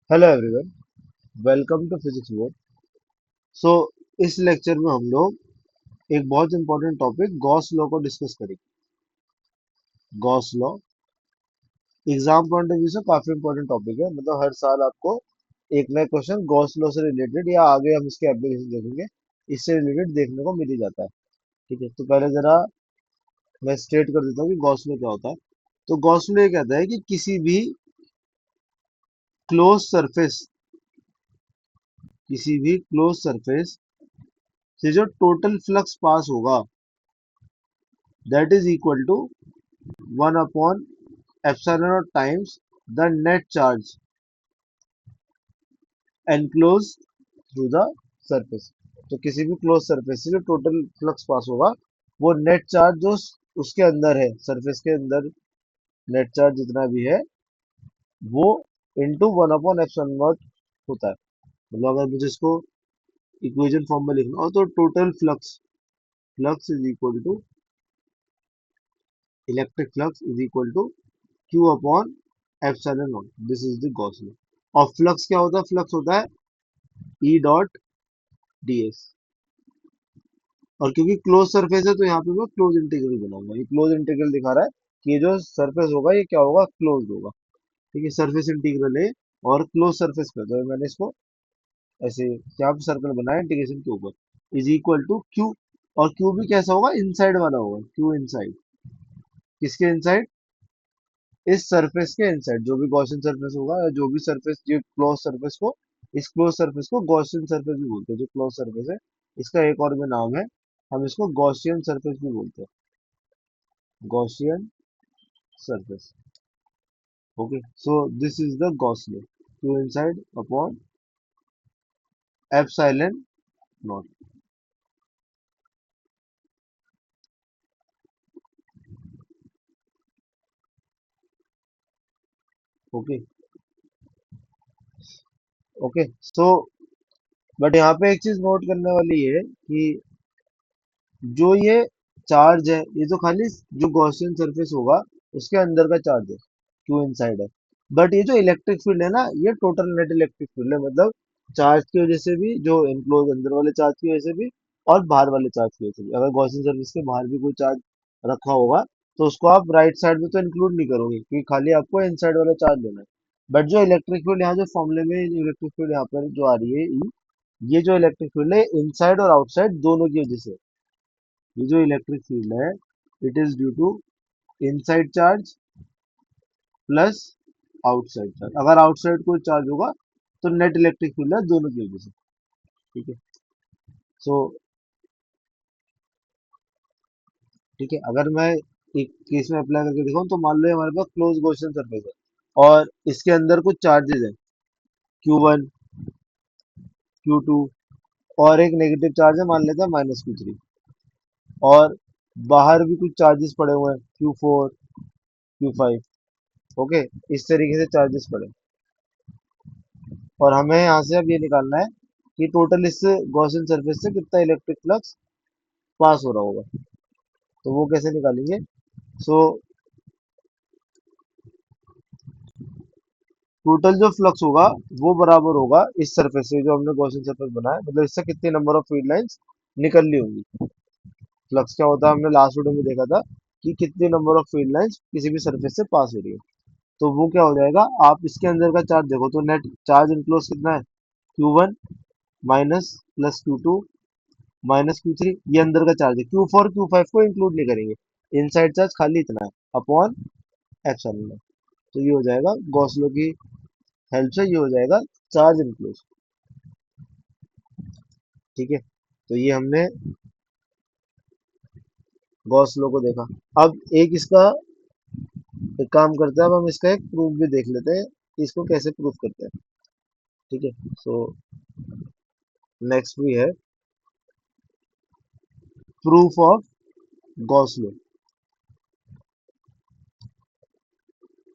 Hello everyone, welcome to physics board. So इस lecture में हम लोग एक बहुत इंपॉर्टेंट टॉपिक गॉस लॉ को डिस्कस करेंगे। Gauss law exam point of view से काफी इंपॉर्टेंट टॉपिक है। मतलब हर साल आपको एक नया क्वेश्चन गॉस लॉ से रिलेटेड या आगे हम इसके एप्लीकेशन देखेंगे, इससे रिलेटेड देखने को मिल ही जाता है। ठीक है, तो पहले जरा मैं स्टेट कर देता हूँ कि गॉस लॉ क्या होता है। तो गॉस लॉ ये कहता है कि किसी भी क्लोज सरफेस से जो टोटल फ्लक्स पास होगा that is equal to 1 epsilon naught times the net charge enclosed through the surface। तो किसी भी क्लोज सरफेस से जो टोटल फ्लक्स पास होगा वो नेट चार्ज जो उसके अंदर है, सरफेस के अंदर नेट चार्ज जितना भी है वो इंटू 1/एप्सिलॉन नॉट होता है। मतलब अगर मुझे इसको इक्वेशन फॉर्म में लिखना हो तो total flux flux is equal to electric flux is equal to Q upon epsilon naught. This is the Gauss law. और फ्लक्स क्या होता है? फ्लक्स होता है ई डॉट ds। और क्योंकि क्लोज सरफेस है तो यहाँ पे मैं क्लोज इंटीग्रल बनाऊंगा। ये क्लोज इंटीग्रल दिखा रहा है कि ये जो सरफेस होगा ये क्या होगा? क्लोज होगा। ठीक है, सरफेस इंटीग्रल है और क्लोज सरफेस पे तो मैंने इसको ऐसे यहाँ पे सर्कल बनाया इंटीग्रेशन के ऊपर इज इक्वल टू क्यू। और क्यू भी कैसा होगा? इनसाइड वाला होगा। क्यू इनसाइड, किसके इनसाइड? इस सरफेस के इनसाइड। जो भी गॉसियन सरफेस होगा या जो भी सरफेस जो क्लोज सरफेस को, इस क्लोज सरफेस को गॉसियन सरफेस भी बोलते हैं। जो क्लोज सरफेस है इसका एक और भी नाम है, हम इसको गॉसियन सरफेस भी बोलते हैं। Gaussian surface. Okay, so this is the Gauss law, Q inside upon epsilon not. Okay okay, so but यहाँ पे एक चीज नोट करने वाली है कि जो ये चार्ज है ये तो खाली जो गॉसियन सरफेस होगा उसके अंदर का चार्ज है, क्यू इनसाइड है। बट ये जो इलेक्ट्रिक फील्ड है ना, ये टोटल नेट इलेक्ट्रिक फील्ड है। मतलब चार्ज की वजह से भी, जो एनक्लोज अंदर वाले चार्ज की वजह से भी और बाहर वाले चार्ज की वजह से भी। अगर गॉसियन सरफेस के बाहर भी कोई चार्ज रखा होगा तो उसको आप राइट साइड में तो इंक्लूड नहीं करोगे क्योंकि खाली आपको इनसाइड वाला चार्ज लेना है। बट जो इलेक्ट्रिक फील्ड यहाँ जो फॉर्मूले में इलेक्ट्रिक फील्ड यहाँ पर जो आ रही है E, ये जो इलेक्ट्रिक फील्ड है इनसाइड और आउटसाइड दोनों की वजह से। ये जो इलेक्ट्रिक फील्ड है it is due to inside charge plus outside charge. अगर आउटसाइड कोई चार्ज होगा तो नेट इलेक्ट्रिक फील्ड है दोनों की वजह से। ठीक है, सो ठीक है, अगर मैं एक केस में अप्लाई करके दिखाऊं तो मान लो ये हमारे पास क्लोज गॉसियन सरफेस है और इसके अंदर कुछ चार्जेस है, Q1 Q2 और एक नेगेटिव चार्ज है, मान लेते हैं -Q3। और बाहर भी कुछ चार्जेस पड़े हुए हैं, Q4 Q5। ओके, इस तरीके से चार्जेस पड़े। और हमें यहाँ से अब ये निकालना है कि टोटल इस गॉसियन सरफेस से कितना इलेक्ट्रिक फ्लक्स पास हो रहा होगा। तो वो कैसे निकालेंगे? सो टोटल जो फ्लक्स होगा वो बराबर होगा इस सरफेस से, जो हमने गॉसियन सरफेस बनाया, मतलब इससे कितने नंबर ऑफ फील्ड लाइंस निकलनी होंगी। फ्लक्स क्या होता है हमने लास्ट वीडियो में देखा था कि कितने नंबर ऑफ फील्ड लाइंस किसी भी सरफेस से पास हो रही है। तो वो क्या हो जाएगा, आप इसके अंदर का चार्ज देखो तो नेट चार्ज इनक्लोज कितना है? Q1 minus plus Q2 minus Q3। ये अंदर का चार्ज है। Q4 Q5 को इंक्लूड नहीं करेंगे, इनसाइड चार्ज खाली इतना है अपॉन एप्सिलॉन। तो ये हो जाएगा गॉस लॉ की हेल्प से ये हो जाएगा चार्ज इनक्लोज। ठीक है, तो ये हमने गॉस लॉ को देखा। अब एक इसका एक काम करते हैं, अब हम इसका एक प्रूफ भी देख लेते हैं कि इसको कैसे प्रूफ करते हैं। ठीक है, सो नेक्स्ट भी है proof of Gauss law.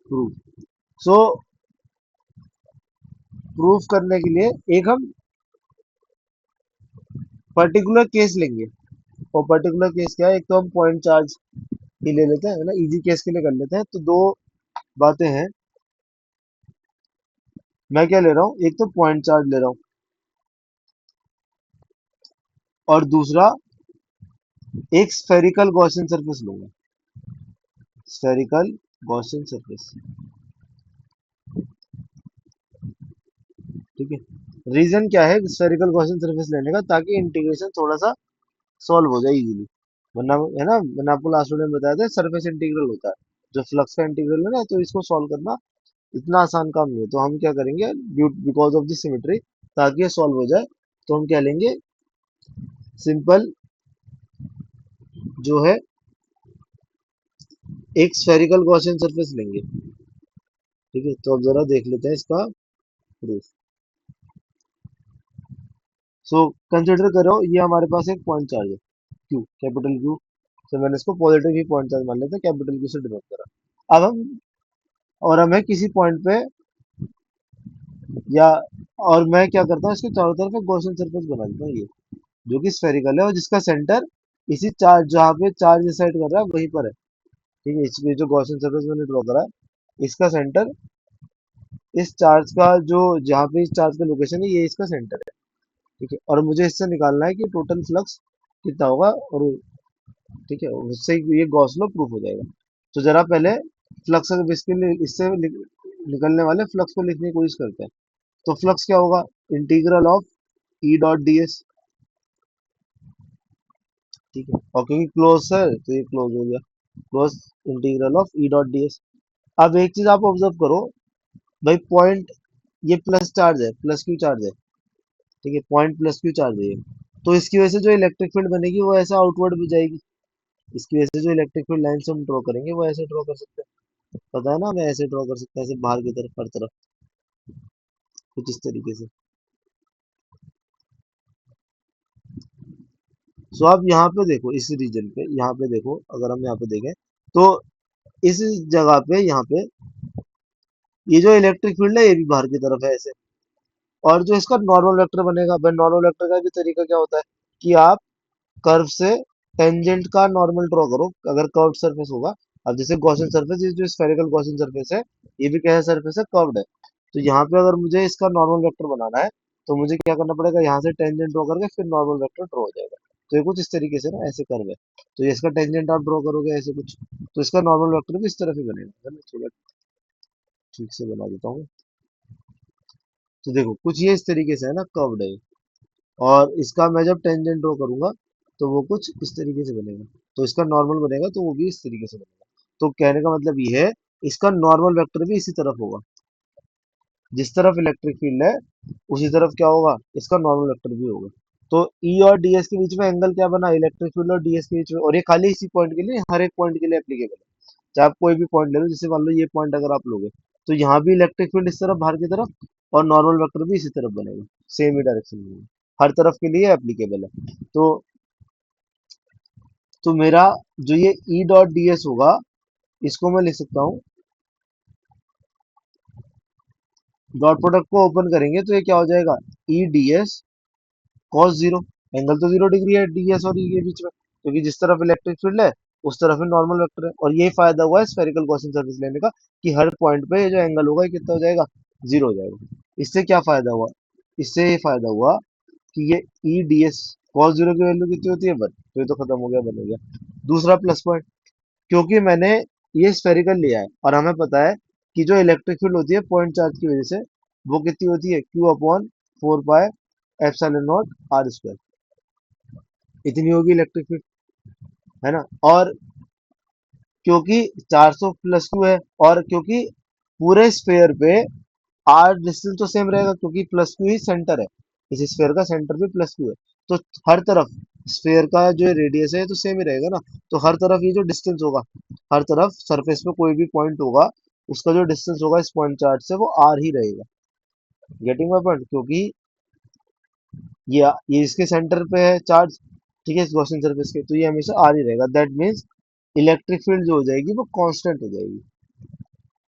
Proof, so proof करने के लिए एक हम पर्टिकुलर केस लेंगे। और पर्टिकुलर केस क्या है? एक तो हम पॉइंट चार्ज ही ले लेते हैं, है ना, इजी केस के लिए कर लेते हैं। तो दो बातें हैं। मैं क्या ले रहा हूँ, एक तो पॉइंट चार्ज ले रहा हूँ और दूसरा एक स्फेरिकल गॉसियन सरफेस लूंगा। स्फेरिकल गॉसियन सरफेस, ठीक है। रीजन क्या है स्फेरिकल गॉसियन सरफेस लेने का, ताकि इंटीग्रेशन थोड़ा सा सॉल्व हो जाए इजीली। वरना है ना, मैंने आपको लास्ट वीडियो में बताया था सरफेस इंटीग्रल होता है, जो फ्लक्स का इंटीग्रल है ना, तो इसको सॉल्व करना इतना आसान काम नहीं है। तो हम क्या करेंगे, बिकॉज ऑफ द सिमेट्री, ताकि ये सॉल्व हो जाए, तो हम क्या लेंगे, सिंपल जो है एक स्फेरिकल गॉसियन सरफेस लेंगे। ठीक है, तो अब जरा देख लेते हैं इसका प्रूफ। सो कंसिडर करो ये हमारे पास एक पॉइंट चार्ज है, क्यू, कैपिटल क्यू। तो मैंने इसको पॉजिटिव ही पॉइंट चार्ज मान लेते हैं, कैपिटल क्यू से डिनोट करा। अब हम, और हमें किसी पॉइंट पे या, और मैं क्या करता हूँ, इसके चारों तरफ एक गॉसियन सरफेस बना देता हूँ, ये जो कि स्फेरिकल है और जिसका सेंटर इसी चार्ज, जहाँ पे चार्ज डिसाइड कर रहा है वहीं पर है। ठीक है, इसमें जो गॉसियन सरफेस मैंने ड्रॉ करा है, इसका सेंटर इस चार्ज का, जो जहाँ पे इस चार्ज का लोकेशन है, ये इसका सेंटर है। ठीक है, और मुझे इससे निकालना है कि टोटल फ्लक्स कितना होगा, और ठीक है, उससे ये गॉस लॉ प्रूफ हो जाएगा। तो जरा पहले फ्लक्स, इसके लिए इससे निकलने वाले फ्लक्स को लिखने की कोशिश करते हैं। तो फ्लक्स क्या होगा, integral of E dot D S. ठीक है, और क्योंकि क्लोज है तो ये क्लोज हो गया, close integral of E dot D S. अब एक चीज आप ऑब्जर्व करो भाई, पॉइंट, ये प्लस चार्ज है, प्लस क्यू चार्ज है। ठीक है, पॉइंट प्लस क्यू चार्ज है ये। तो इसकी वजह से जो इलेक्ट्रिक फील्ड बनेगी वो ऐसा आउटवर्ड भी जाएगी। इसकी वजह से जो इलेक्ट्रिक फील्ड लाइन से हम ड्रॉ करेंगे वो ऐसे ड्रॉ कर सकते हैं। पता है ना, हमें ऐसे ड्रॉ कर सकते हैं, ऐसे बाहर की तरफ, हर तरफ, कुछ इस तरीके से। सो आप यहाँ पे देखो, इस रीजन पे, यहाँ पे देखो, अगर हम यहाँ पे देखें तो इस जगह पे, यहाँ पे ये जो इलेक्ट्रिक फील्ड है ये भी बाहर की तरफ है ऐसे। और जो इसका नॉर्मल वेक्टर बनेगा, भाई नॉर्मल वेक्टर का भी तरीका क्या होता है कि आप कर्व से टेंजेंट का नॉर्मल ड्रॉ करो, अगर कर्व सरफेस होगा। अब जैसे गॉसियन सरफेस, ये जो स्फेरिकल गॉसियन सरफेस है, ये भी कैसा सरफेस है, कर्व्ड है। तो यहाँ पे अगर मुझे इसका नॉर्मल वेक्टर बनाना है, तो मुझे क्या करना पड़ेगा, यहाँ से टेंजेंट ड्रॉ करके फिर नॉर्मल वेक्टर ड्रॉ हो जाएगा। तो ये कुछ इस तरीके से ना, ऐसे कर्व है, तो ये इसका टेंजेंट आप ड्रॉ करोगे ऐसे कुछ, तो इसका नॉर्मल वेक्टर भी इस तरफ ही बनेगा। मैं थोड़ा ठीक से बना देता हूँ। तो देखो कुछ ये इस तरीके से है ना, कर्व्ड है। और इसका मैं जब टेंजेंट ड्रॉ करूंगा तो वो कुछ इस तरीके से बनेगा। तो इसका नॉर्मल बनेगा तो वो भी इस तरीके से बनेगा। तो कहने का मतलब ये है, इसका नॉर्मल वेक्टर भी इसी तरफ होगा। जिस तरफ इलेक्ट्रिक फील्ड है उसी तरफ क्या होगा, इसका नॉर्मल वेक्टर भी होगा। तो ई और डीएस के बीच में एंगल क्या बना, इलेक्ट्रिक फील्ड और डीएस के बीच में, और ये खाली इसी पॉइंट के लिए, हर एक पॉइंट के लिए एप्लीकेबल है। चाहे आप कोई भी पॉइंट ले लो, जैसे मान लो ये पॉइंट अगर आप लोगे, तो यहाँ भी इलेक्ट्रिक फील्ड इस तरफ, बाहर की तरफ, और नॉर्मल वेक्टर भी इसी तरफ बनेगा, सेम ही डायरेक्शन में, हर तरफ के लिए एप्लीकेबल है। तो मेरा जो ये ई डॉट डी एस होगा, इसको मैं लिख सकता हूँ, डॉट प्रोडक्ट को ओपन करेंगे तो ये क्या हो जाएगा, E D S cos zero. Angle तो 0 डिग्री है डी एस और ई के बीच में, क्योंकि जिस तरफ इलेक्ट्रिक फील्ड है उस तरफ ही नॉर्मल वेक्टर है। और यही फायदा हुआ है स्फेरिकल गॉसियन सरफेस लेने का, कि हर पॉइंट पे ये जो एंगल होगा ये कितना हो जाएगा, 0 हो जाएगा। इससे क्या फायदा हुआ, इससे ये फायदा हुआ कि ये E D S cos zero की वैल्यू कितनी होती है, 1। तो ये तो खत्म हो गया, 1 हो गया। दूसरा प्लस पॉइंट, क्योंकि मैंने ये स्फेरिकल लिया है और हमें पता है कि जो इलेक्ट्रिक फील्ड होती है पॉइंट चार्ज की वजह से, वो कितनी होती है, Q upon 4 pi epsilon naught R square, इतनी होगी इलेक्ट्रिक फील्ड, है ना। और क्योंकि 400 प्लस क्यू है, और क्योंकि पूरे स्फेयर पे आर डिस्टेंस तो सेम रहेगा, क्योंकि प्लस क्यू ही सेंटर है, इस स्फेयर का सेंटर भी प्लस क्यू है। तो हर तरफ स्फेयर का जो रेडियस है तो सेम ही रहेगा ना। तो हर तरफ ये जो डिस्टेंस होगा, हर तरफ सरफेस पे कोई भी पॉइंट होगा, उसका जो डिस्टेंस होगा इस पॉइंट चार्ज से, वो आर ही रहेगा। गेटिंग माय पॉइंट, क्योंकि ये इसके सेंटर पे है चार्ज, ठीक है, इस गॉसियन सरफेस के, तो ये हमेशा आर ही रहेगा। दैट मीन्स इलेक्ट्रिक फील्ड जो हो जाएगी वो कांस्टेंट हो जाएगी,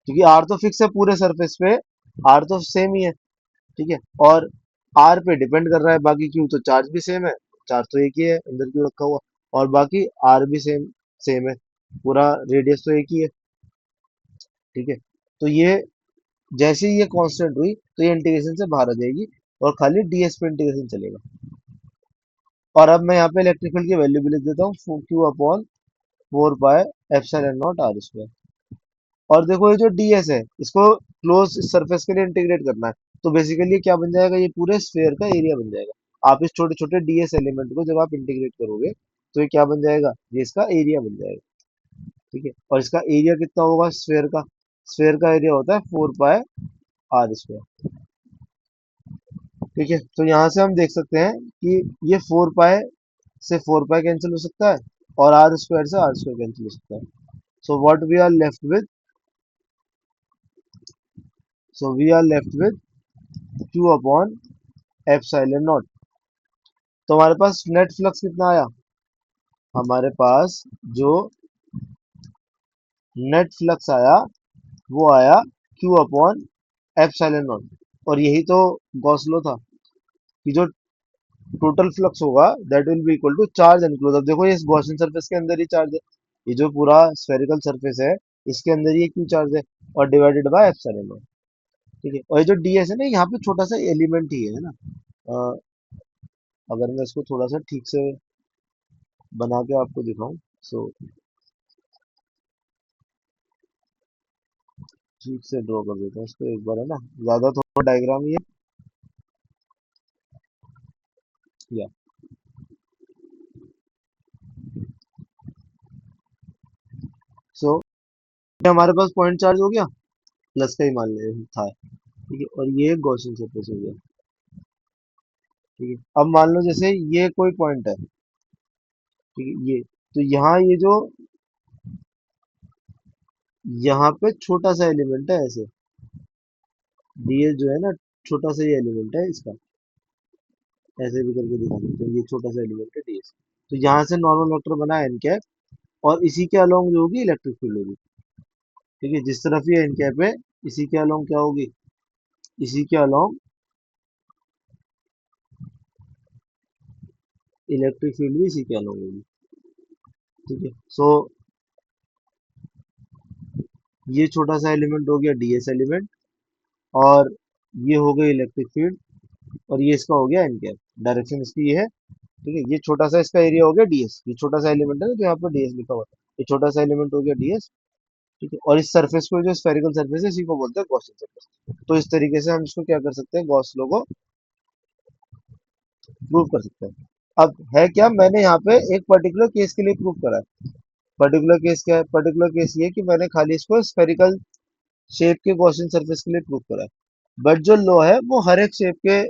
क्योंकि आर तो फिक्स है पूरे सरफेस पे, आर तो सेम ही है। ठीक है, और आर पे डिपेंड कर रहा है, बाकी क्यू तो चार्ज भी सेम है, चार्ज तो एक ही है अंदर क्यू रखा हुआ, और बाकी आर भी सेम सेम है, पूरा रेडियस तो एक ही है। ठीक है, तो ये जैसे ही ये कांस्टेंट हुई तो ये इंटीग्रेशन से बाहर आ जाएगी और खाली डीएस पे इंटीग्रेशन चलेगा। और अब मैं यहाँ पे इलेक्ट्रिक फील्ड की वैल्यू भी लिख देता हूँ, Q upon 4 pi epsilon naught R square. और देखो ये जो ds है इसको क्लोज सरफेस के लिए इंटीग्रेट करना है, तो बेसिकली क्या बन जाएगा, ये पूरे स्फेयर का एरिया बन जाएगा। आप इस छोटे छोटे ds एलिमेंट को जब आप इंटीग्रेट करोगे तो ये क्या बन जाएगा, ये इसका एरिया बन जाएगा। ठीक है, और इसका एरिया कितना होगा स्फेयर का, स्फेयर का एरिया होता है 4 पाई आर स्क्वायर। ठीक है, तो यहाँ से हम देख सकते हैं कि ये 4 पाई से 4 पाई कैंसिल हो सकता है और आर स्क्वायर से आर स्क्वायर कैंसिल हो सकता है। So what we are left with, so we are left with Q upon epsilon naught. तो हमारे पास नेट फ्लक्स कितना आया, हमारे पास जो नेट फ्लक्स आया वो आया क्यू अपॉन एप्सिलॉन नॉट। और यही तो गॉस लॉ था कि जो टोटल फ्लक्स होगा that will be equal to charge enclose. अब देखो ये इस गॉसियन सरफेस के अंदर ही चार्ज है, ये जो पूरा स्फेरिकल सरफेस है इसके अंदर ही क्यू चार्ज है और डिवाइडेड बाय एप्सिलॉन नॉट। ठीक है, और ये जो ds है ना यहाँ पे छोटा सा एलिमेंट ही है ना। अ, अगर मैं इसको थोड़ा सा ठीक से बना के आपको दिखाऊं, सो ठीक से ड्रॉ कर देता हूँ इसको एक बार, है ना, ज्यादा थोड़ा डायग्राम ये या। सो हमारे पास पॉइंट चार्ज हो गया, प्लस का ही मान ले था। ठीक है, और ये गॉसियन सरफेस हो गया। ठीक है, अब मान लो जैसे ये कोई पॉइंट है, ठीक है, ये तो यहाँ ये जो यहाँ पे छोटा सा एलिमेंट है ऐसे, ds जो है ना, छोटा सा ये एलिमेंट है इसका, ऐसे भी करके दिखा सकते हैं, ये छोटा सा एलिमेंट है ds। तो यहाँ से नॉर्मल वेक्टर बना एन कैप और इसी के अलोंग जो होगी इलेक्ट्रिक फील्ड होगी। ठीक है, जिस तरफ ये एन कैप है इसी के अलोंग क्या होगी, इसी के अलोंग इलेक्ट्रिक फील्ड भी इसी के अलोंग होगी। ठीक है, सो ये छोटा सा एलिमेंट हो गया ds एलिमेंट, और ये हो गई इलेक्ट्रिक फील्ड, और ये इसका हो गया एन कैप, डायरेक्शन इसकी ये है। ठीक है, ये छोटा सा इसका एरिया हो गया ds, ये छोटा सा एलिमेंट है ना तो यहाँ पर ds लिखा हुआ है, ये छोटा सा एलिमेंट हो गया ds। ठीक है, और इस सरफेस को जो स्फेरिकल सरफेस है इसी को बोलते हैं गॉसियन सरफेस। तो इस तरीके से हम इसको क्या कर सकते हैं, गॉस लॉ को प्रूव कर सकते हैं। अब है क्या, मैंने यहाँ पे एक पर्टिकुलर केस के लिए प्रूव करा है। पर्टिकुलर केस क्या है, पर्टिकुलर केस ये कि मैंने खाली इसको स्फेरिकल शेप के गॉसियन सरफेस के लिए प्रूव करा है। बट जो लॉ है वो हर एक शेप के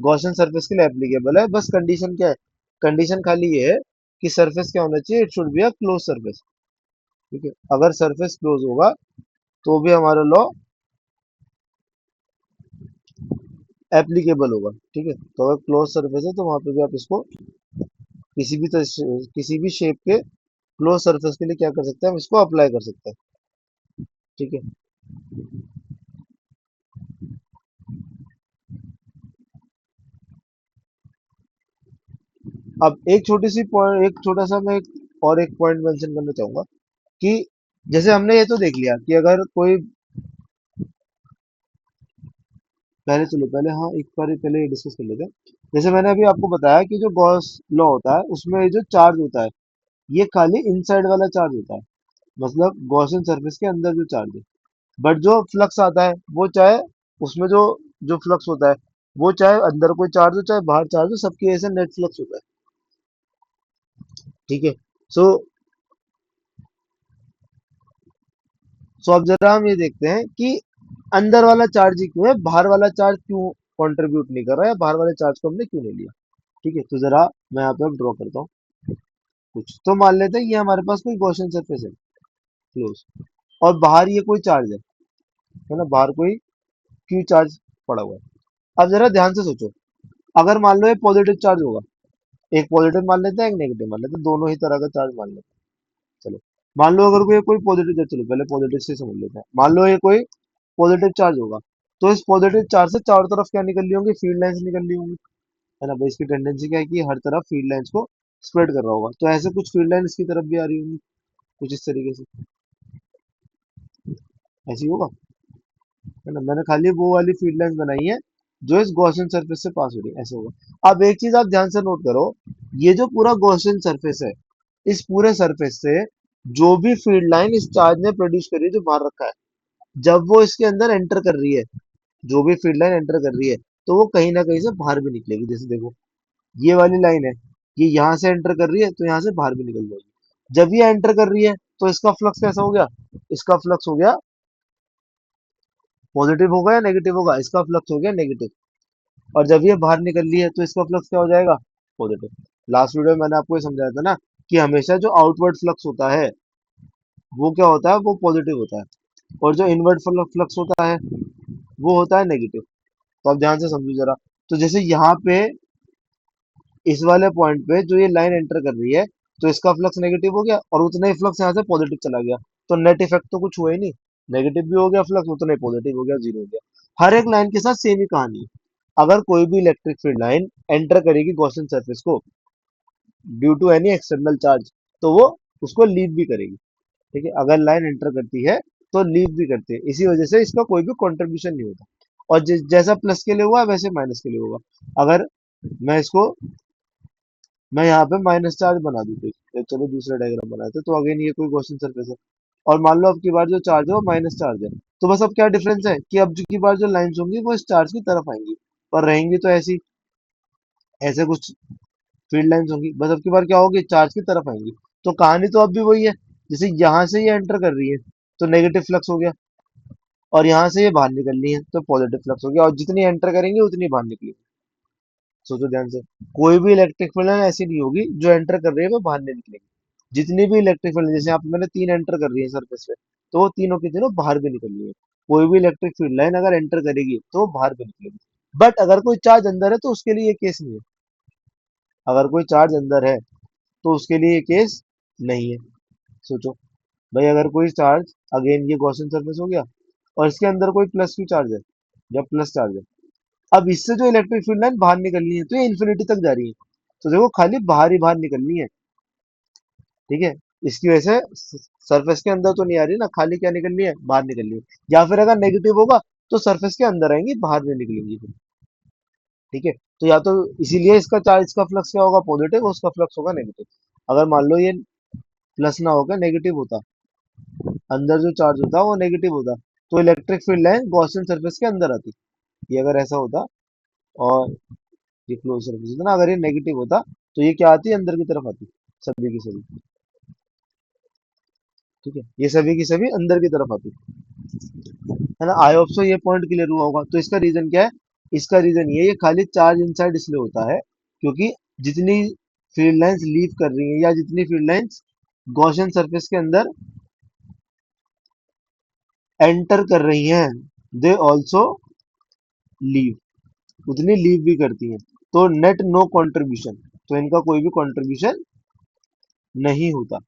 गॉसियन सरफेस के लिए एप्लीकेबल है। बस कंडीशन क्या है, कंडीशन खाली ये है कि सरफेस क्या होना चाहिए, it should be a close surface. ठीक है, अगर सरफेस क्लोज होगा तो भी हमारा लॉ एप्लीकेबल होगा। ठीक है, तो अगर क्लोज सरफेस है तो वहां पे भी आप इसको किसी भी शेप के क्लोज सरफेस के लिए क्या कर सकते हैं, हम इसको अप्लाई कर सकते हैं। ठीक है, अब एक छोटी सी पॉइंट, एक छोटा सा मैं और एक पॉइंट मेंशन करना चाहूंगा कि जैसे हमने ये तो देख लिया कि अगर कोई, पहले चलो पहले हाँ एक बार पहले ये डिस्कस कर लेते हैं। जैसे मैंने अभी आपको बताया कि जो गॉस लॉ होता है उसमें जो चार्ज होता है ये खाली इनसाइड वाला चार्ज होता है, मतलब गॉसियन सरफेस के अंदर जो चार्ज है। बट जो फ्लक्स आता है वो चाहे उसमें जो जो फ्लक्स होता है वो चाहे अंदर कोई चार्ज हो चाहे बाहर चार्ज हो, सबकी वजह से नेट फ्लक्स होता है। ठीक है, सो अब जरा हम ये देखते हैं कि अंदर वाला चार्ज ही क्यों है, बाहर वाला चार्ज क्यों कंट्रीब्यूट नहीं कर रहा है, बाहर वाले चार्ज को हमने क्यों नहीं लिया। ठीक है, तो जरा मैं यहाँ पे ड्रॉ करता हूँ कुछ, तो मान लेते हैं ये हमारे पास कोई गॉसियन सरफेस है क्लोज, और बाहर ये कोई चार्ज है ना, बाहर कोई क्यू चार्ज पड़ा हुआ है। अब जरा ध्यान से सोचो, अगर मान लो ये पॉजिटिव चार्ज होगा, एक पॉजिटिव मान लेते हैं एक नेगेटिव मान लेते हैं, दोनों ही तरह का चार्ज मान लेते हैं। चलो मान लो अगर कोई कोई पॉजिटिव, चलो पहले पॉजिटिव से समझ लेते हैं, मान लो ये कोई पॉजिटिव चार्ज होगा, तो इस पॉजिटिव चार्ज से चारों तरफ क्या निकल रही होंगी, फील्ड लाइंस निकल रही होंगी, है ना भाई। इसकी टेंडेंसी क्या है कि हर तरफ फील्ड लाइंस को स्प्रेड कर रहा होगा, तो ऐसे कुछ फील्ड लाइन इसकी तरफ भी आ रही होंगी, कुछ इस तरीके से। ऐसे ही होगा, है ना। मैंने खाली वो वाली फील्ड लाइन बनाई है जो इस गॉसियन सरफेस से पास हो रही है, ऐसे होगा। अब एक चीज आप ध्यान से नोट करो, ये जो पूरा गॉसियन सरफेस है, इस पूरे सरफेस से जो भी फील्ड लाइन इस चार्ज ने प्रोड्यूस करी है जो बाहर रखा है, जब वो इसके अंदर एंटर कर रही है, जो भी फील्ड लाइन एंटर कर रही है, तो वो कहीं ना कहीं से बाहर भी निकलेगी। जैसे देखो, ये वाली लाइन है, ये यहाँ से एंटर कर रही है तो यहाँ से बाहर भी निकल जाएगी। जब ये एंटर कर रही है तो इसका फ्लक्स कैसा हो गया, इसका फ्लक्स हो गया पॉजिटिव होगा या नेगेटिव होगा, इसका फ्लक्स हो गया नेगेटिव। और जब ये बाहर निकल रही है तो इसका फ्लक्स क्या हो जाएगा, पॉजिटिव। लास्ट वीडियो में मैंने आपको ये समझाया था ना कि हमेशा जो आउटवर्ड फ्लक्स होता है वो क्या होता है, वो पॉजिटिव होता है, और जो इनवर्ड फ्लक्स होता है वो होता है नेगेटिव। तो आप ध्यान से समझो जरा। तो जैसे यहाँ पे इस वाले पॉइंट पे जो ये लाइन एंटर कर रही है, तो इसका फ्लक्स नेगेटिव हो गया और उतना ही फ्लक्स यहाँ से पॉजिटिव चला गया, तो नेट इफेक्ट तो कुछ हुआ ही नहीं। नेगेटिव भी हो गया फ्लक्स, उतना ही पॉजिटिव हो गया, जीरो हो गया। हर एक लाइन के साथ सेम ही कहानी है। अगर कोई भी इलेक्ट्रिक फील्ड लाइन एंटर करेगी गॉसियन सरफेस को due to any external charge, तो वो उसको लीव भी करेगी। ठीक है, अगर लाइन एंटर करती है तो लीव भी करती है, इसी वजह से इसका कोई भी कंट्रीब्यूशन नहीं होता। और जैसा प्लस के लिए हुआ वैसे माइनस के लिए होगा। अगर मैं इसको मैं यहाँ पे माइनस चार्ज बना दी थी, तो चलो दूसरा डायग्राम बनाए थे, तो अगेन ये कोई क्वेश्चन सरफेस है, और मान लो अब की बार जो चार्ज है वो माइनस चार्ज है। तो बस अब क्या डिफरेंस है कि अब की बार जो लाइंस होंगी वो इस चार्ज की तरफ आएंगी, पर रहेंगी तो ऐसी, ऐसे कुछ फील्ड लाइंस होंगी, बस अब की बार क्या होगी, चार्ज की तरफ आएंगी। तो कहानी तो अब भी वही है, जैसे यहाँ से ये एंटर कर रही है तो नेगेटिव फ्लक्स हो गया, और यहाँ से ये बाहर निकल रही है तो पॉजिटिव फ्लक्स हो गया, और जितनी एंटर करेंगे उतनी बाहर निकलेगी। सोचो ध्यान से, कोई भी इलेक्ट्रिक फील्ड ऐसी नहीं होगी जो एंटर कर रही है वो बाहर नहीं निकलेगी। जितनी भी इलेक्ट्रिक फील्ड, जैसे आप मैंने तीन एंटर कर रही है सरफेस पे, तो वो तीनों की तीनों बाहर भी निकल रही है। कोई भी इलेक्ट्रिक फील्ड लाइन अगर एंटर करेगी तो वो बाहर भी निकलेगी। बट अगर कोई चार्ज अंदर है तो उसके लिए ये केस नहीं है। अगर कोई चार्ज अंदर है तो उसके लिए ये केस नहीं है। सोचो भाई, अगर कोई चार्ज, अगेन ये गॉसियन सरफेस हो गया, और इसके अंदर कोई प्लस क्यू चार्ज है, या प्लस चार्ज है, अब इससे जो इलेक्ट्रिक फील्ड लाइन बाहर निकलनी है तो ये इन्फिनिटी तक जा रही है, तो देखो खाली बाहर ही बाहर निकलनी है। ठीक है, इसकी वजह से सरफेस के अंदर तो नहीं आ रही ना, खाली क्या निकलनी है, बाहर निकलनी है। या फिर अगर नेगेटिव होगा तो सरफेस के अंदर आएंगी, बाहर नहीं निकलेंगी फिर। ठीक है, तो या तो इसीलिए इसका चार्ज, इसका फ्लक्स क्या होगा, पॉजिटिव, उसका फ्लक्स होगा नेगेटिव। अगर मान लो ये प्लस ना होकर नेगेटिव होता, अंदर जो चार्ज होता वो नेगेटिव होता, तो electric field line Gaussian surface के अंदर आती। ये अगर ऐसा होता, और ये क्लोज सरफेस होता ना, अगर ये नेगेटिव होता तो ये क्या आती, अंदर की तरफ आती, सभी की सभी। ठीक है, ये सभी की सभी अंदर की तरफ आती, है ना। आई होप सो ये पॉइंट क्लियर हुआ होगा। तो इसका रीजन क्या है, इसका रीजन ये खाली चार्ज इनसाइड इसलिए होता है क्योंकि जितनी फील्ड लाइंस लीव कर रही हैं, या जितनी फील्ड लाइंस गॉसियन सरफेस के अंदर एंटर कर रही हैं, दे ऑल्सो लीव, उतनी लीव भी करती हैं, तो नेट नो कंट्रीब्यूशन, तो इनका कोई भी कंट्रीब्यूशन नहीं होता।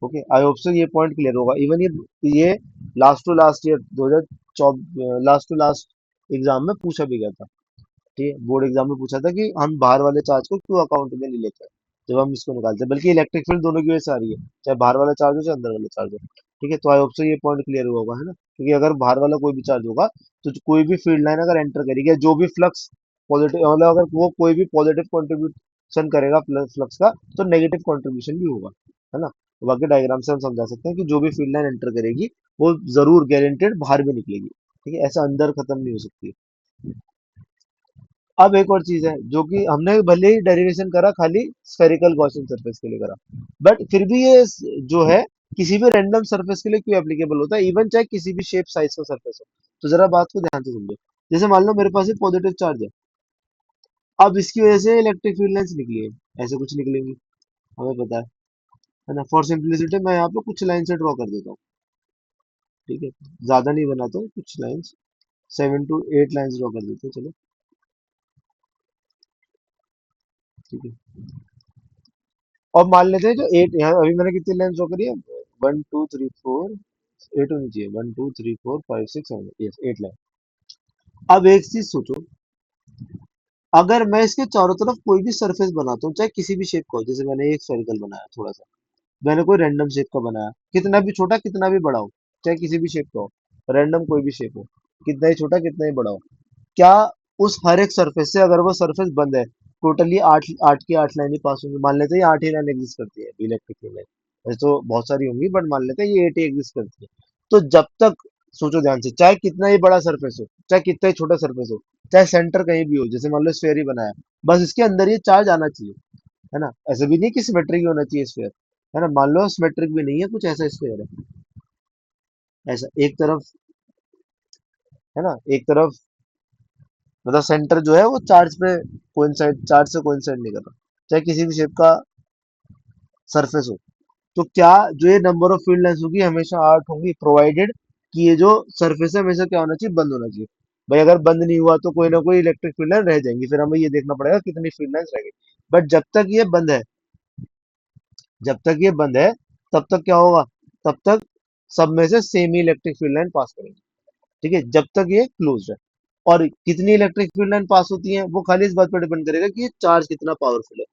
ओके, आई होप सो ये पॉइंट क्लियर होगा। इवन ये last to last year 2024 last to last exam में पूछा भी गया था। ठीक है, बोर्ड एग्जाम में पूछा था कि हम बाहर वाले चार्ज को क्यों अकाउंट में नहीं लेते हैं जब हम इसको निकालते हैं, बल्कि इलेक्ट्रिक फील्ड दोनों की वजह से आ रही है, चाहे बाहर वाला चार्ज हो चाहे अंदर वाला चार्ज हो। ठीक है, तो आई होप सो ये पॉइंट क्लियर हुआ होगा, है ना। क्योंकि अगर बाहर वाला कोई भी चार्ज होगा तो कोई भी फील्ड लाइन अगर एंटर करेगी, या जो भी फ्लक्स पॉजिटिव, मतलब अगर वो कोई भी पॉजिटिव कंट्रीब्यूशन करेगा फ्लक्स का, तो नेगेटिव कंट्रीब्यूशन भी होगा, है ना। तो बाकी डायग्राम से हम समझा सकते हैं कि जो भी फील्ड लाइन एंटर करेगी वो जरूर गारंटेड बाहर भी निकलेगी। ठीक है, ऐसा अंदर खत्म नहीं हो सकती। अब एक और चीज है जो कि हमने भले ही डेरिवेशन करा खाली स्फेरिकल गॉसियन सरफेस के लिए करा, बट फिर भी ये जो है किसी भी रैंडम सरफेस के लिए क्यों एप्लीकेबल होता है, इवन चाहे किसी भी शेप साइज का सरफेस हो। तो जरा बात को ध्यान से समझो। जैसे मान लो मेरे पास एक पॉजिटिव चार्ज है, अब इसकी वजह से इलेक्ट्रिक फील्ड लाइंस निकली है, ऐसे कुछ निकलेंगी, हमें पता है ना। फॉर सिंप्लिसिटी मैं यहाँ पे कुछ लाइन से ड्रॉ कर देता हूँ। ठीक है, ज्यादा नहीं बनाता हूँ, कुछ लाइंस, 7 to 8 लाइंस ड्रॉ कर देते हैं, चलो। ठीक है, और मान लेते हैं जो एट, यहाँ अभी मैंने कितनी लाइन ड्रॉ करी है, 1 2 3 4, एट होनी चाहिए, 1 2 3 4 5 6 7, यस 8 लाइन। अब एक चीज सोचो, अगर मैं इसके चारों तरफ कोई भी सरफेस बनाता हूँ, चाहे किसी भी शेप का हो, जैसे मैंने एक सर्कल बनाया थोड़ा सा, मैंने कोई रैंडम शेप का बनाया, कितना भी छोटा कितना भी बड़ा हो, चाहे किसी भी शेप का हो, रैंडम कोई भी शेप हो, कितना ही छोटा कितना ही बड़ा हो, क्या उस हर एक सरफेस से, अगर वो सरफेस बंद है, टोटली आठ आठ की आठ लाइनें पास होंगी, मान लेते हैं ये 8 ही लाइन एग्जिस्ट करती है इलेक्ट्रिक लाइन, वैसे तो बहुत सारी होंगी बट मान लेते हैं ये 8 ही एग्जिस्ट करती है। तो जब तक, सोचो ध्यान से, चाहे कितना ही बड़ा सरफेस हो, चाहे कितना ही छोटा सरफेस हो, चाहे सेंटर कहीं भी हो, जैसे मान लो स्फेयर ही बनाया, बस इसके अंदर ये चार्ज आना चाहिए, है ना। ऐसा भी नहीं कि सिमेट्रिक ही होना चाहिए स्फेयर, है ना, मान लो सिमेट्रिक भी नहीं है, कुछ ऐसा स्फेयर है, ऐसा एक तरफ, है ना, एक तरफ, मतलब सेंटर जो है वो चार्ज पे कोइंसाइड, चार्ज से कोइंसाइड नहीं कर रहा, चाहे किसी भी शेप का सरफेस हो। तो क्या, जो ये नंबर ऑफ फील्ड लाइंस होगी हमेशा 8 होंगी, प्रोवाइडेड कि ये जो सरफेस है हमेशा क्या होना चाहिए, बंद होना चाहिए। भाई अगर बंद नहीं हुआ तो कोई ना कोई इलेक्ट्रिक फील्ड लाइन रह जाएंगी, फिर हमें ये देखना पड़ेगा कितनी फील्ड लाइंस रह गई। बट जब तक ये बंद है, जब तक ये बंद है, तब तक क्या होगा, तब तक सब में से सेम ही इलेक्ट्रिक फील्ड लाइन पास करेंगे, ठीक है, जब तक ये क्लोज है। और कितनी इलेक्ट्रिक फील्ड लाइन पास होती है वो खाली इस बात पर डिपेंड करेगा कि ये चार्ज कितना पावरफुल है।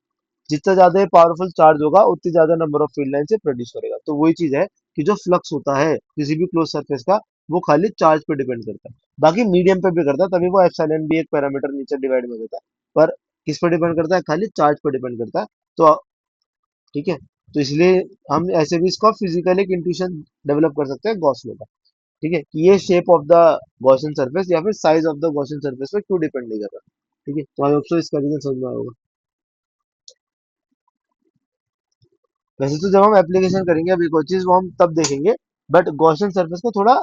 जितना ज्यादा ये पावरफुल चार्ज होगा उतनी ज्यादा नंबर ऑफ फील्ड लाइन से प्रोड्यूस करेगा। तो वही चीज है कि जो फ्लक्स होता है किसी भी क्लोज सरफेस का, वो खाली चार्ज पे डिपेंड करता है, बाकी मीडियम पे भी करता है, तभी वो एप्सिलॉन भी एक पैरामीटर नीचे डिवाइड में देता है। पर किस पे डिपेंड करता है, खाली चार्ज पे डिपेंड करता है। तो ठीक है, तो इसलिए हम ऐसे भी इसका फिजिकल एक इंट्यूशन डेवलप कर सकते हैं गॉस लॉ का, ठीक है, कि ये shape of the Gaussian surface या फिर size of the Gaussian surface पे क्यों डिपेंड नहीं कर रहा। ठीक है, तो आई होप सो इसका रीजन समझ में आया होगा। वैसे तो जब हम एप्लीकेशन करेंगे अभी कोई चीज वो हम तब देखेंगे, बट गॉसियन सरफेस को थोड़ा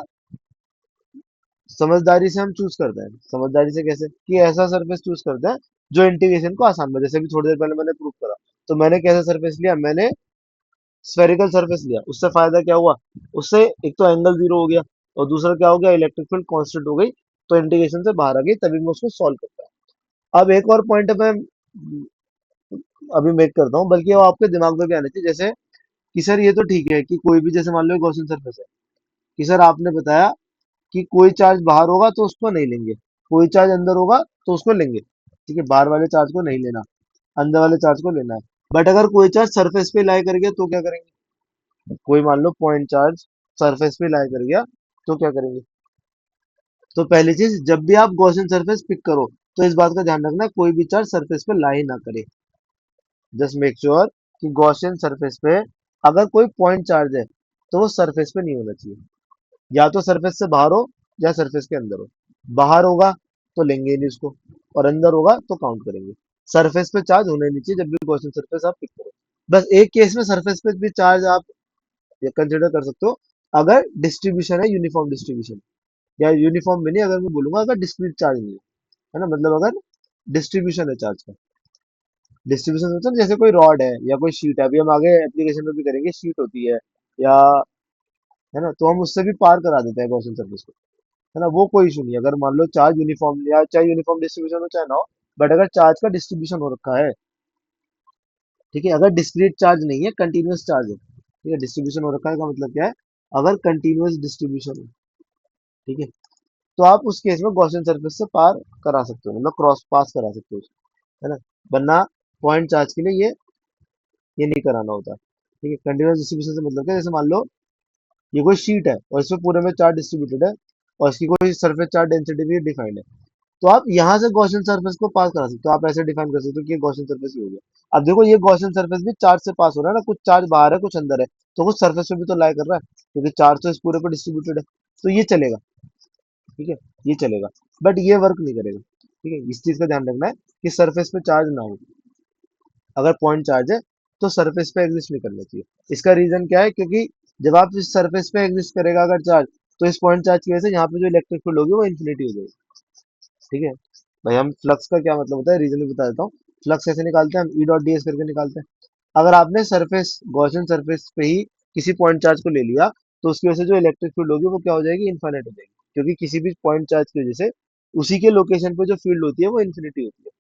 समझदारी से हम चूज करते हैं। समझदारी से कैसे, कि ऐसा सरफेस चूज करते हैं जो इंटीग्रेशन को आसान बना, जैसे भी थोड़ी देर पहले मैंने प्रूव करा। तो मैंने कैसा सरफेस लिया, मैंने स्फेरिकल सरफेस लिया, उससे फायदा क्या हुआ, उससे एक तो एंगल जीरो हो गया, और दूसरा क्या हो गया, इलेक्ट्रिक फील्ड कांस्टेंट हो गई, तो इंटीग्रेशन से बाहर आ गई, तभी मैं उसको सॉल्व करता। अब एक और पॉइंट मैं अभी मेक करता हूँ, बल्कि वो आपके दिमाग में भी आना चाहिए, जैसे कि सर ये तो ठीक है कि कोई भी, जैसे मान लो गॉसियन सरफेस है, कि सर आपने बताया कि कोई चार्ज बाहर होगा तो उसको नहीं लेंगे, कोई चार्ज अंदर होगा तो उसको लेंगे, ठीक है, बाहर वाले चार्ज को नहीं लेना, अंदर वाले चार्ज को लेना है। बट अगर कोई चार्ज सरफेस पे लाई कर गया तो क्या करेंगे, कोई मान लो पॉइंट चार्ज सरफेस पे लाई कर गया तो क्या करेंगे। तो पहली चीज, जब भी आप गॉसियन सरफेस पिक करो तो इस बात का ध्यान रखना कोई भी चार्ज सरफेस पे लाई ना करे। जस्ट मेक श्योर कि गॉसियन सरफेस पे अगर कोई पॉइंट चार्ज है तो वो सरफेस पे नहीं होना चाहिए, या तो सरफेस से बाहर हो या सरफेस के अंदर हो। बाहर होगा तो लेंगे ही नहीं उसको, और अंदर होगा तो काउंट करेंगे। सरफेस पे चार्ज होने नहीं चाहिए जब भी गॉसियन सरफेस आप पिक करो। बस एक केस में सरफेस पे भी चार्ज आप ये कंसिडर कर सकते हो, अगर डिस्ट्रीब्यूशन है यूनिफॉर्म डिस्ट्रीब्यूशन, या यूनिफॉर्म में नहीं, अगर मैं बोलूंगा अगर डिस्क्रीट चार्ज नहीं है, है ना, मतलब अगर डिस्ट्रीब्यूशन है चार्ज का। डिस्ट्रीब्यूशन मतलब जैसे कोई रॉड है या कोई शीट है, अभी हम आगे एप्लीकेशन में भी करेंगे, शीट होती है या, है ना, तो हम उससे भी पार करा देते हैं गॉसियन सरफेस को, है ना, वो कोई इशू नहीं है। अगर मान लो चार्ज यूनिफॉर्म, या चाहे यूनिफॉर्म डिस्ट्रीब्यूशन हो चाहे ना हो, बट अगर चार्ज का डिस्ट्रीब्यूशन हो रखा है, ठीक है, अगर डिस्क्रीट चार्ज नहीं है, कंटिन्यूअस चार्ज है, ठीक है, डिस्ट्रीब्यूशन हो रखा है का मतलब क्या है, अगर कंटिन्यूअस डिस्ट्रीब्यूशन है, ठीक है, तो आप उस केस में गॉसियन सरफेस से पार करा सकते हो, मतलब क्रॉस पास करा सकते हो, है ना। वरना पॉइंट चार्ज के लिए ये नहीं कराना होता, ठीक है। कंटिन्यूअस डिस्ट्रीब्यूशन से मतलब क्या है, जैसे मान लो ये कोई शीट है और इसमें पूरे में चार्ज डिस्ट्रीब्यूटेड है, और इसकी कोई सरफेस चार्ज डेंसिटी भी डिफाइंड है, तो आप यहाँ से गॉसियन सरफेस को पास करा सकते हो। आप ऐसे डिफाइन कर सकते हो कि ये गॉसियन सरफेस ही हो गया। अब देखो ये गॉसियन सरफेस भी चार्ज से पास हो रहा है ना, कुछ चार्ज बाहर है कुछ अंदर है, तो कुछ सरफेस पे भी तो लाई कर रहा है, क्योंकि चार्ज तो इस पूरे पर डिस्ट्रीब्यूटेड है, तो ये चलेगा, ठीक है, ये चलेगा। बट ये वर्क नहीं करेगा, ठीक है, इस चीज का ध्यान रखना है कि सरफेस पे चार्ज ना हो। अगर पॉइंट चार्ज है तो सरफेस पे एग्जिस्ट नहीं करना चाहिए। इसका रीजन क्या है, क्योंकि जब आप इस सरफेस पे एग्जिस्ट करेगा अगर चार्ज, तो इस पॉइंट चार्ज की वजह से यहाँ पे जो इलेक्ट्रिक फील्ड होगी वो इन्फिनिटी हो जाएगी, ठीक है। भाई हम फ्लक्स का क्या मतलब होता है, रीजन भी बता देता हूँ। फ्लक्स कैसे निकालते हैं, हम ई डॉट डी एस करके निकालते हैं। अगर आपने सरफेस, गॉसियन सरफेस पे ही किसी पॉइंट चार्ज को ले लिया, तो उसकी वजह से जो इलेक्ट्रिक फील्ड होगी वो क्या हो जाएगी, इन्फाइनाइट हो जाएगी, क्योंकि किसी भी पॉइंट चार्ज की वजह से उसी के लोकेशन पे जो फील्ड होती है वो इन्फिनिटी होती है,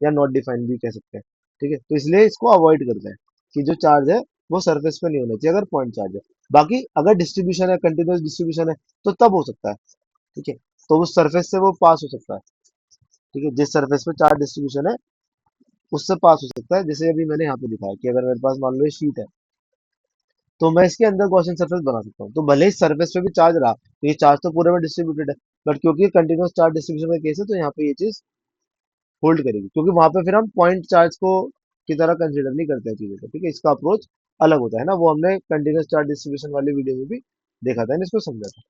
या नॉट डिफाइंड भी कह सकते हैं, ठीक है। तो इसलिए इसको अवॉइड करते हैं कि जो चार्ज है वो सरफेस पे नहीं होना चाहिए अगर पॉइंट चार्ज है। बाकी अगर डिस्ट्रीब्यूशन है, कंटिन्यूस डिस्ट्रीब्यूशन है, तो तब हो सकता है, ठीक है, तो उस सरफेस से वो पास हो सकता है, ठीक है, जिस सरफेस पे चार्ज डिस्ट्रीब्यूशन है उससे पास हो सकता है। जैसे अभी मैंने यहाँ पे दिखाया कि अगर मेरे पास मान लो ये शीट है, तो मैं इसके अंदर गॉसियन सरफेस बना सकता हूँ। तो भले ही सरफेस पे भी चार्ज रहा, तो ये चार्ज तो पूरे में डिस्ट्रीब्यूटेड है, बट क्योंकि कंटिन्यूअस चार्ज डिस्ट्रीब्यूशन का केस है, तो यहाँ पे ये चीज होल्ड करेगी, क्योंकि वहां पे फिर हम पॉइंट चार्ज को की तरह कंसिडर नहीं करते हैं चीजों को। ठीक है, इसका अप्रोच अलग होता है ना, वो हमने कंटिन्यूअस चार्ज डिस्ट्रीब्यूशन वाली वीडियो में भी देखा था, इसको समझा था।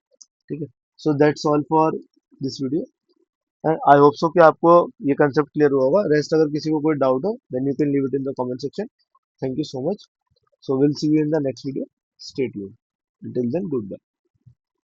ठीक है, so that's all for this video, and I hope सो कि आपको ये कंसेप्ट क्लियर हुआ होगा। रेस्ट अगर किसी को कोई डाउट हो, then you can leave it in the comment section. Thank you so much. So we'll see you in the next video. Stay tuned. Until then, goodbye.